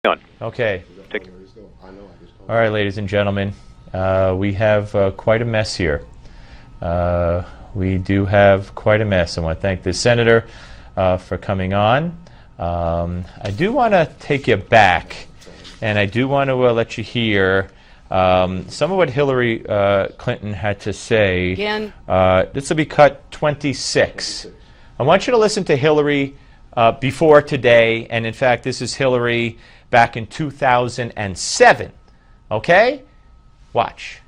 On. Okay. Take- All right, ladies and gentlemen, we have quite a mess here. We do have quite a mess. I want to thank the senator for coming on. I do want to take you back, and I do want to let you hear some of what Hillary Clinton had to say. Again. This will be cut 26. I want you to listen to Hillary before today, and in fact, this is Hillary back in 2007. Okay? Watch.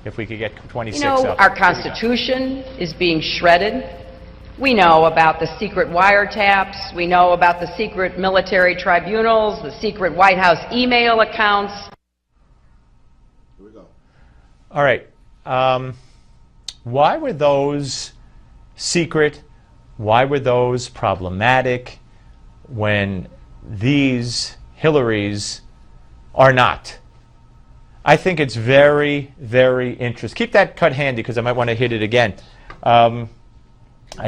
If we could get 26 up. Our Constitution is being shredded. We know about the secret wiretaps. We know about the secret military tribunals, the secret White House email accounts. Here we go. All right. Why were those secret? Why were those problematic when these Hillarys are not? I think it's very, very interesting. Keep that cut handy because I might want to hit it again. I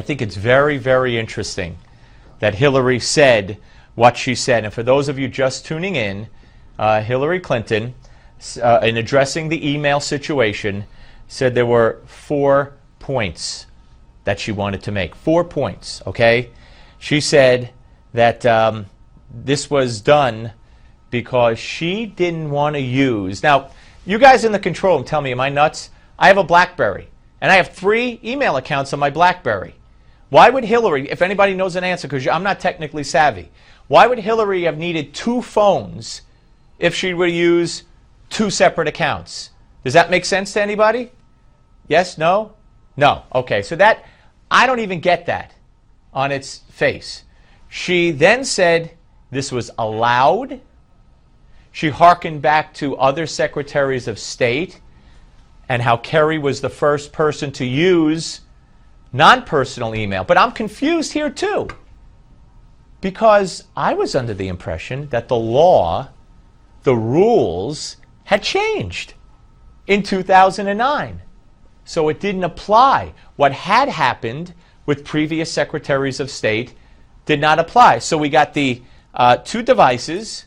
think it's very, very interesting that Hillary said what she said. And for those of you just tuning in, Hillary Clinton, in addressing the email situation, said there were 4 points that she wanted to make. 4 points, okay? She said that this was done because she didn't want to use... Now, you guys in the control room tell me, am I nuts? I have a BlackBerry, and I have 3 email accounts on my BlackBerry. Why would Hillary, if anybody knows an answer, because I'm not technically savvy, why would Hillary have needed 2 phones if she would use 2 separate accounts? Does that make sense to anybody? Yes? No? No. Okay, so that, I don't even get that on its face. She then said this was allowed. She hearkened back to other secretaries of state and how Kerry was the first person to use non-personal email. But I'm confused here too, because I was under the impression that the law, the rules, had changed in 2009. So it didn't apply. What had happened with previous secretaries of state did not apply. So we got the 2 devices.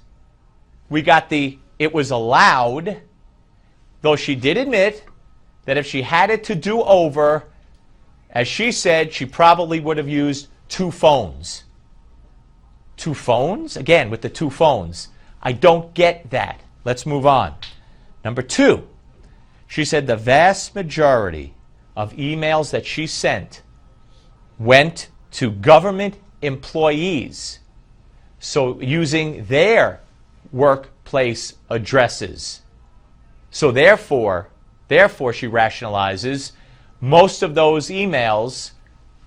We got the, it was allowed, though she did admit that if she had it to do over, as she said, she probably would have used 2 phones. 2 phones? Again, with the 2 phones. I don't get that. Let's move on. Number 2, she said the vast majority of emails that she sent went to government employees, so using their workplace addresses. So therefore she rationalizes most of those emails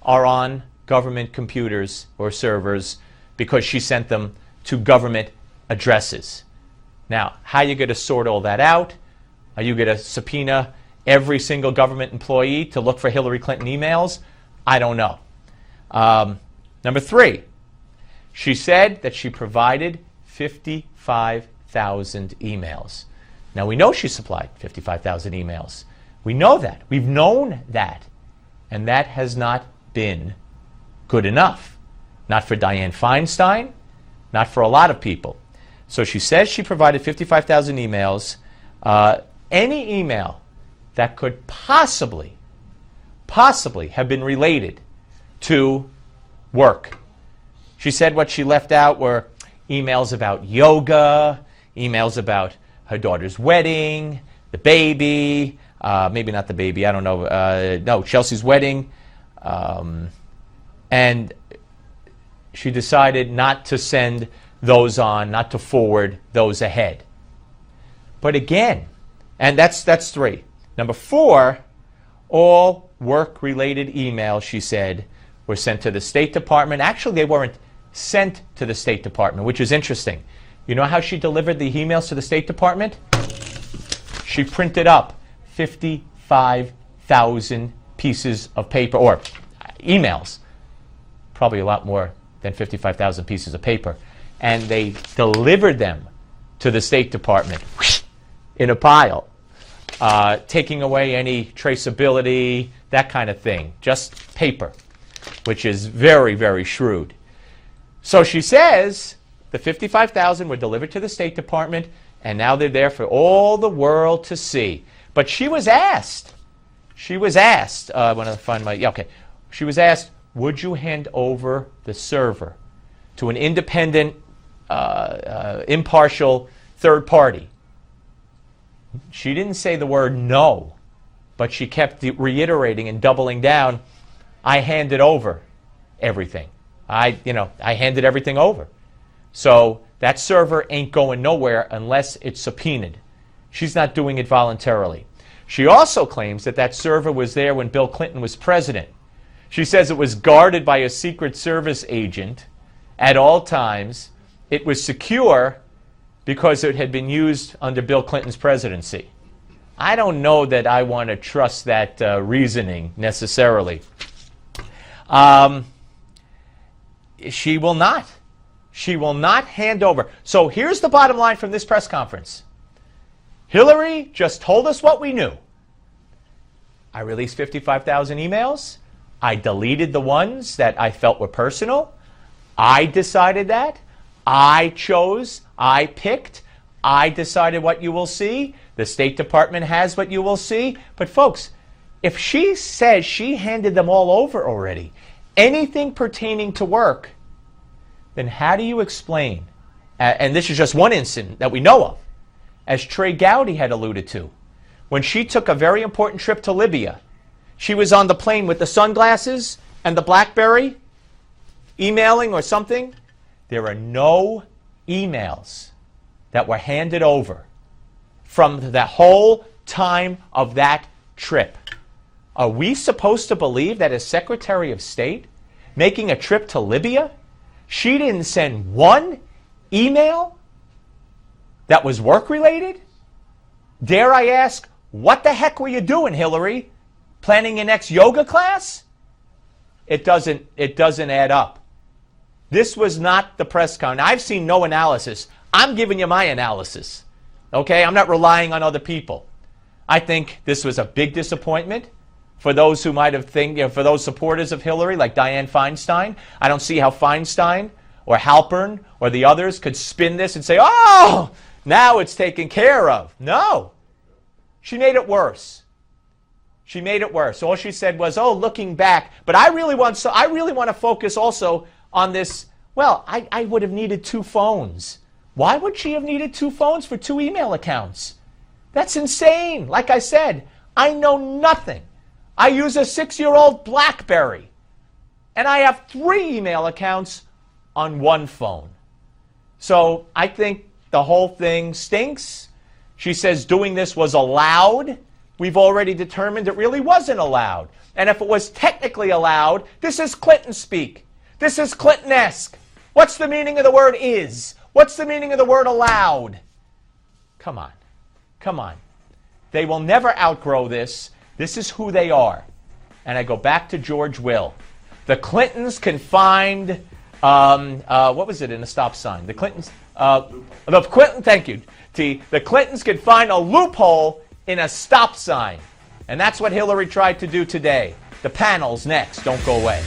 are on government computers or servers because she sent them to government addresses. Now, how are you going to sort all that out? Are you going to subpoena every single government employee to look for Hillary Clinton emails? I don't know. Number 3, she said that she provided 55,000 emails. Now, we know she supplied 55,000 emails. We know that. We've known that. And that has not been good enough. Not for Dianne Feinstein, not for a lot of people. So she says she provided 55,000 emails. Any email that could possibly have been related to work. She said what she left out were emails about yoga, emails about her daughter's wedding, the baby, maybe not the baby, I don't know, no, Chelsea's wedding. And she decided not to send those on, not to forward those ahead. But again, and that's 3. Number 4, all work-related emails, she said, were sent to the State Department. Actually, they weren't sent to the State Department, which is interesting. You know how she delivered the emails to the State Department? She printed up 55,000 pieces of paper, or emails, probably a lot more than 55,000 pieces of paper, and they delivered them to the State Department in a pile, taking away any traceability, that kind of thing, just paper, which is very, very shrewd. So she says The 55,000 were delivered to the State Department, and now they're there for all the world to see. But she was asked, I want to find my, yeah, okay. She was asked, would you hand over the server to an independent, impartial third party? She didn't say the word no, but she kept reiterating and doubling down, I handed over everything. I handed everything over. So that server ain't going nowhere unless it's subpoenaed. She's not doing it voluntarily. She also claims that that server was there when Bill Clinton was president. She says it was guarded by a Secret Service agent at all times. It was secure because it had been used under Bill Clinton's presidency. I don't know that I want to trust that reasoning necessarily. She will not. She will not hand over. So here's the bottom line from this press conference. Hillary just told us what we knew. I released 55,000 emails. I deleted the ones that I felt were personal. I decided that. I chose. I picked. I decided what you will see. The State Department has what you will see. But folks, if she says she handed them all over already, anything pertaining to work, then how do you explain, and this is just one incident that we know of, as Trey Gowdy had alluded to, when she took a very important trip to Libya, she was on the plane with the sunglasses and the BlackBerry, emailing or something. There are no emails that were handed over from the whole time of that trip. Are we supposed to believe that as Secretary of State, making a trip to Libya, she didn't send one email that was work-related? Dare I ask, what the heck were you doing, Hillary? Planning your next yoga class? It doesn't add up. This was not the press con. I've seen no analysis. I'm giving you my analysis. Okay? I'm not relying on other people. I think this was a big disappointment for those who might have for those supporters of Hillary, like Dianne Feinstein. I don't see how Feinstein or Halpern or the others could spin this and say, oh, now it's taken care of. No. She made it worse. She made it worse. All she said was, oh, looking back. But I really want to focus also on this. Well, I would have needed 2 phones. Why would she have needed 2 phones for 2 email accounts? That's insane. Like I said, I know nothing. I use a 6-year-old BlackBerry, and I have 3 email accounts on 1 phone. So I think the whole thing stinks. She says doing this was allowed. We've already determined it really wasn't allowed. And if it was technically allowed, this is Clinton speak. This is Clinton-esque. What's the meaning of the word is? What's the meaning of the word allowed? Come on. Come on. They will never outgrow this. This is who they are. And I go back to George Will. The Clintons can find, what was it in a stop sign? The Clintons, thank you, T. The Clintons can find a loophole in a stop sign. And that's what Hillary tried to do today. The panel's next. Don't go away.